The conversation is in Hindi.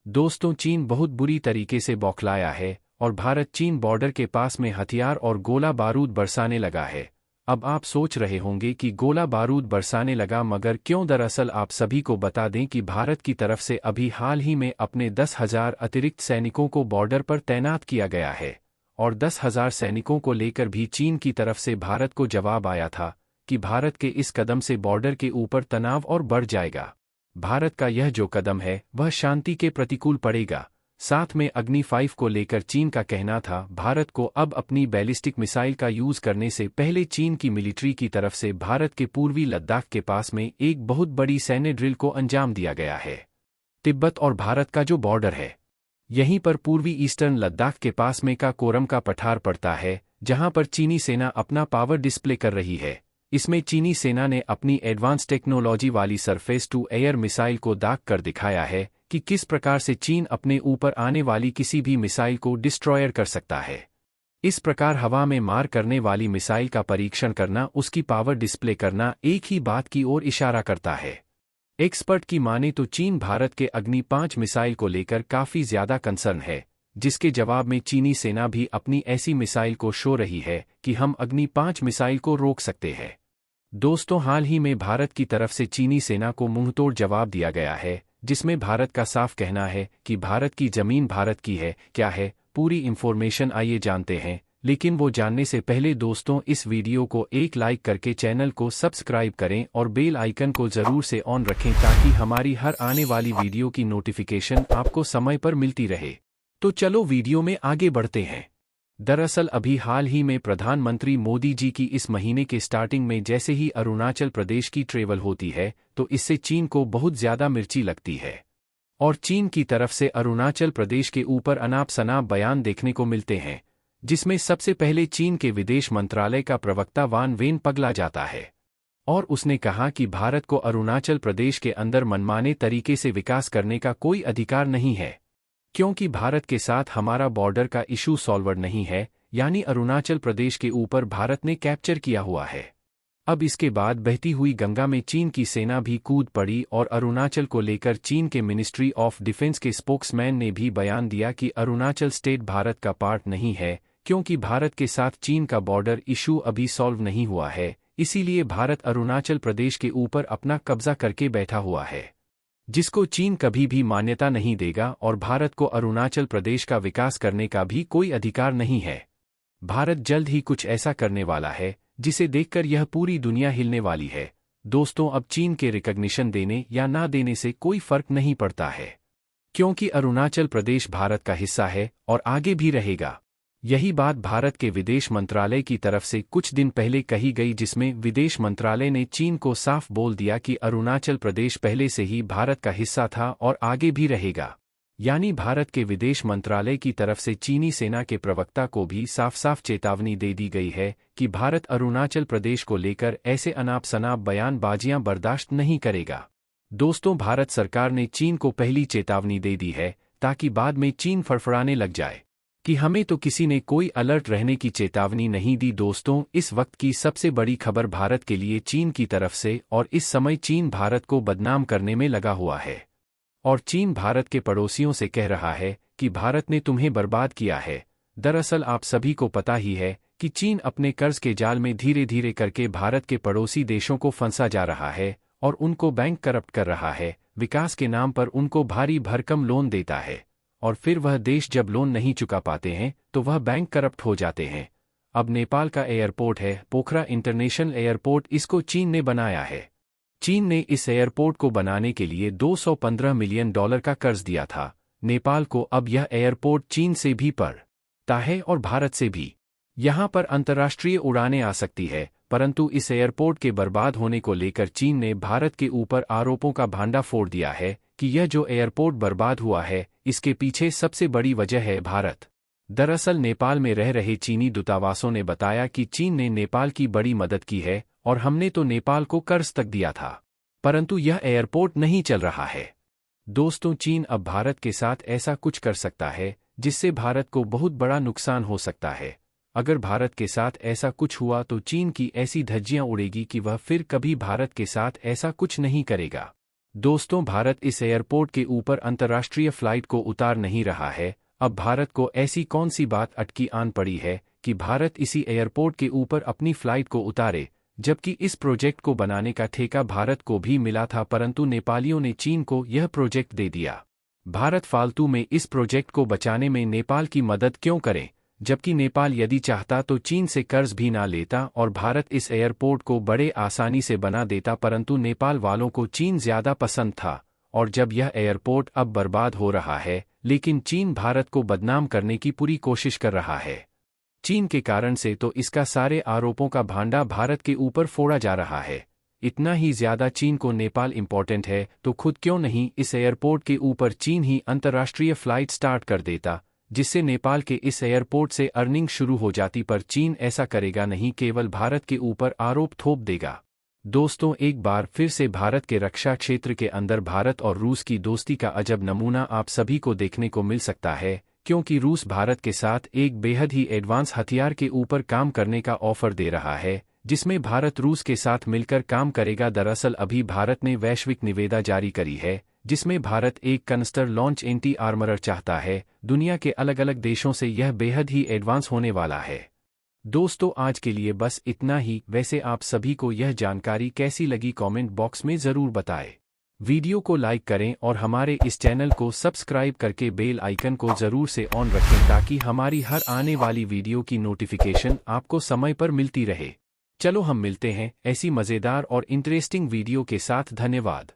दोस्तों, चीन बहुत बुरी तरीके से बौखलाया है और भारत चीन बॉर्डर के पास में हथियार और गोला बारूद बरसाने लगा है। अब आप सोच रहे होंगे कि गोला बारूद बरसाने लगा मगर क्यों? दरअसल आप सभी को बता दें कि भारत की तरफ से अभी हाल ही में अपने 10,000 अतिरिक्त सैनिकों को बॉर्डर पर तैनात किया गया है और 10,000 सैनिकों को लेकर भी चीन की तरफ से भारत को जवाब आया था कि भारत के इस कदम से बॉर्डर के ऊपर तनाव और बढ़ जाएगा। भारत का यह जो कदम है वह शांति के प्रतिकूल पड़ेगा। साथ में अग्नि 5 को लेकर चीन का कहना था भारत को अब अपनी बैलिस्टिक मिसाइल का यूज करने से पहले चीन की मिलिट्री की तरफ से भारत के पूर्वी लद्दाख के पास में एक बहुत बड़ी सैन्य ड्रिल को अंजाम दिया गया है। तिब्बत और भारत का जो बॉर्डर है, यहीं पर पूर्वी ईस्टर्न लद्दाख के पास में का कोरम का पठार पड़ता है, जहां पर चीनी सेना अपना पावर डिस्प्ले कर रही है। इसमें चीनी सेना ने अपनी एडवांस टेक्नोलॉजी वाली सरफेस टू एयर मिसाइल को दाग कर दिखाया है कि किस प्रकार से चीन अपने ऊपर आने वाली किसी भी मिसाइल को डिस्ट्रॉयर कर सकता है। इस प्रकार हवा में मार करने वाली मिसाइल का परीक्षण करना, उसकी पावर डिस्प्ले करना एक ही बात की ओर इशारा करता है। एक्सपर्ट की माने तो चीन भारत के अग्नि 5 मिसाइल को लेकर काफी ज्यादा कंसर्न है, जिसके जवाब में चीनी सेना भी अपनी ऐसी मिसाइल को शो रही है कि हम अग्नि 5 मिसाइल को रोक सकते हैं। दोस्तों, हाल ही में भारत की तरफ से चीनी सेना को मुंहतोड़ जवाब दिया गया है, जिसमें भारत का साफ कहना है कि भारत की जमीन भारत की है। क्या है पूरी इंफॉर्मेशन, आइए जानते हैं। लेकिन वो जानने से पहले दोस्तों, इस वीडियो को एक लाइक करके चैनल को सब्सक्राइब करें और बेल आइकन को जरूर से ऑन रखें ताकि हमारी हर आने वाली वीडियो की नोटिफिकेशन आपको समय पर मिलती रहे। तो चलो वीडियो में आगे बढ़ते हैं। दरअसल अभी हाल ही में प्रधानमंत्री मोदी जी की इस महीने के स्टार्टिंग में जैसे ही अरुणाचल प्रदेश की ट्रेवल होती है तो इससे चीन को बहुत ज्यादा मिर्ची लगती है और चीन की तरफ से अरुणाचल प्रदेश के ऊपर अनाप शनाप बयान देखने को मिलते हैं, जिसमें सबसे पहले चीन के विदेश मंत्रालय का प्रवक्ता वान वेन पगला जाता है और उसने कहा कि भारत को अरुणाचल प्रदेश के अंदर मनमाने तरीके से विकास करने का कोई अधिकार नहीं है, क्योंकि भारत के साथ हमारा बॉर्डर का इशू सॉल्वर नहीं है, यानी अरुणाचल प्रदेश के ऊपर भारत ने कैप्चर किया हुआ है। अब इसके बाद बहती हुई गंगा में चीन की सेना भी कूद पड़ी और अरुणाचल को लेकर चीन के मिनिस्ट्री ऑफ डिफेंस के स्पोक्समैन ने भी बयान दिया कि अरुणाचल स्टेट भारत का पार्ट नहीं है, क्योंकि भारत के साथ चीन का बॉर्डर इशू अभी सॉल्व नहीं हुआ है, इसीलिए भारत अरुणाचल प्रदेश के ऊपर अपना कब्जा करके बैठा हुआ है, जिसको चीन कभी भी मान्यता नहीं देगा और भारत को अरुणाचल प्रदेश का विकास करने का भी कोई अधिकार नहीं है। भारत जल्द ही कुछ ऐसा करने वाला है जिसे देखकर यह पूरी दुनिया हिलने वाली है। दोस्तों, अब चीन के रिकॉग्निशन देने या ना देने से कोई फर्क नहीं पड़ता है, क्योंकि अरुणाचल प्रदेश भारत का हिस्सा है और आगे भी रहेगा। यही बात भारत के विदेश मंत्रालय की तरफ से कुछ दिन पहले कही गई, जिसमें विदेश मंत्रालय ने चीन को साफ बोल दिया कि अरुणाचल प्रदेश पहले से ही भारत का हिस्सा था और आगे भी रहेगा। यानी भारत के विदेश मंत्रालय की तरफ से चीनी सेना के प्रवक्ता को भी साफ साफ चेतावनी दे दी गई है कि भारत अरुणाचल प्रदेश को लेकर ऐसे अनाप शनाप बयानबाजियां बर्दाश्त नहीं करेगा। दोस्तों, भारत सरकार ने चीन को पहली चेतावनी दे दी है ताकि बाद में चीन फड़फड़ाने लग जाए कि हमें तो किसी ने कोई अलर्ट रहने की चेतावनी नहीं दी। दोस्तों, इस वक्त की सबसे बड़ी खबर भारत के लिए चीन की तरफ से, और इस समय चीन भारत को बदनाम करने में लगा हुआ है और चीन भारत के पड़ोसियों से कह रहा है कि भारत ने तुम्हें बर्बाद किया है। दरअसल आप सभी को पता ही है कि चीन अपने कर्ज के जाल में धीरे धीरे करके भारत के पड़ोसी देशों को फंसा जा रहा है और उनको बैंक करप्ट कर रहा है, विकास के नाम पर उनको भारी भरकम लोन देता है और फिर वह देश जब लोन नहीं चुका पाते हैं तो वह बैंक करप्ट हो जाते हैं। अब नेपाल का एयरपोर्ट है पोखरा इंटरनेशनल एयरपोर्ट, इसको चीन ने बनाया है। चीन ने इस एयरपोर्ट को बनाने के लिए $215 मिलियन का कर्ज दिया था नेपाल को। अब यह एयरपोर्ट चीन से भी पड़ता है और भारत से भी। यहां पर अंतर्राष्ट्रीय उड़ानें आ सकती है, परंतु इस एयरपोर्ट के बर्बाद होने को लेकर चीन ने भारत के ऊपर आरोपों का भांडा फोड़ दिया है कि यह जो एयरपोर्ट बर्बाद हुआ है इसके पीछे सबसे बड़ी वजह है भारत। दरअसल नेपाल में रह रहे चीनी दूतावासों ने बताया कि चीन ने नेपाल की बड़ी मदद की है और हमने तो नेपाल को कर्ज तक दिया था, परंतु यह एयरपोर्ट नहीं चल रहा है। दोस्तों, चीन अब भारत के साथ ऐसा कुछ कर सकता है जिससे भारत को बहुत बड़ा नुकसान हो सकता है। अगर भारत के साथ ऐसा कुछ हुआ तो चीन की ऐसी धज्जियां उड़ेगी कि वह फिर कभी भारत के साथ ऐसा कुछ नहीं करेगा। दोस्तों, भारत इस एयरपोर्ट के ऊपर अंतर्राष्ट्रीय फ्लाइट को उतार नहीं रहा है। अब भारत को ऐसी कौन सी बात अटकी आन पड़ी है कि भारत इसी एयरपोर्ट के ऊपर अपनी फ्लाइट को उतारे, जबकि इस प्रोजेक्ट को बनाने का ठेका भारत को भी मिला था, परंतु नेपालियों ने चीन को यह प्रोजेक्ट दे दिया। भारत फालतू में इस प्रोजेक्ट को बचाने में नेपाल की मदद क्यों करे, जबकि नेपाल यदि चाहता तो चीन से कर्ज भी ना लेता और भारत इस एयरपोर्ट को बड़े आसानी से बना देता, परंतु नेपाल वालों को चीन ज्यादा पसंद था। और जब यह एयरपोर्ट अब बर्बाद हो रहा है, लेकिन चीन भारत को बदनाम करने की पूरी कोशिश कर रहा है। चीन के कारण से तो इसका सारे आरोपों का भांडा भारत के ऊपर फोड़ा जा रहा है। इतना ही ज्यादा चीन को नेपाल इंपॉर्टेंट है तो खुद क्यों नहीं इस एयरपोर्ट के ऊपर चीन ही अंतर्राष्ट्रीय फ्लाइट स्टार्ट कर देता, जिससे नेपाल के इस एयरपोर्ट से अर्निंग शुरू हो जाती। पर चीन ऐसा करेगा नहीं, केवल भारत के ऊपर आरोप थोप देगा। दोस्तों, एक बार फिर से भारत के रक्षा क्षेत्र के अंदर भारत और रूस की दोस्ती का अजब नमूना आप सभी को देखने को मिल सकता है, क्योंकि रूस भारत के साथ एक बेहद ही एडवांस हथियार के ऊपर काम करने का ऑफर दे रहा है, जिसमें भारत रूस के साथ मिलकर काम करेगा। दरअसल अभी भारत ने वैश्विक निविदा जारी करी है, जिसमें भारत एक कनस्टर लॉन्च एंटी आर्मरर चाहता है। दुनिया के अलग अलग देशों से यह बेहद ही एडवांस होने वाला है। दोस्तों, आज के लिए बस इतना ही। वैसे आप सभी को यह जानकारी कैसी लगी, कमेंट बॉक्स में ज़रूर बताएं। वीडियो को लाइक करें और हमारे इस चैनल को सब्सक्राइब करके बेल आइकन को ज़रूर से ऑन रखें, ताकि हमारी हर आने वाली वीडियो की नोटिफिकेशन आपको समय पर मिलती रहे। चलो हम मिलते हैं ऐसी मज़ेदार और इंटरेस्टिंग वीडियो के साथ। धन्यवाद।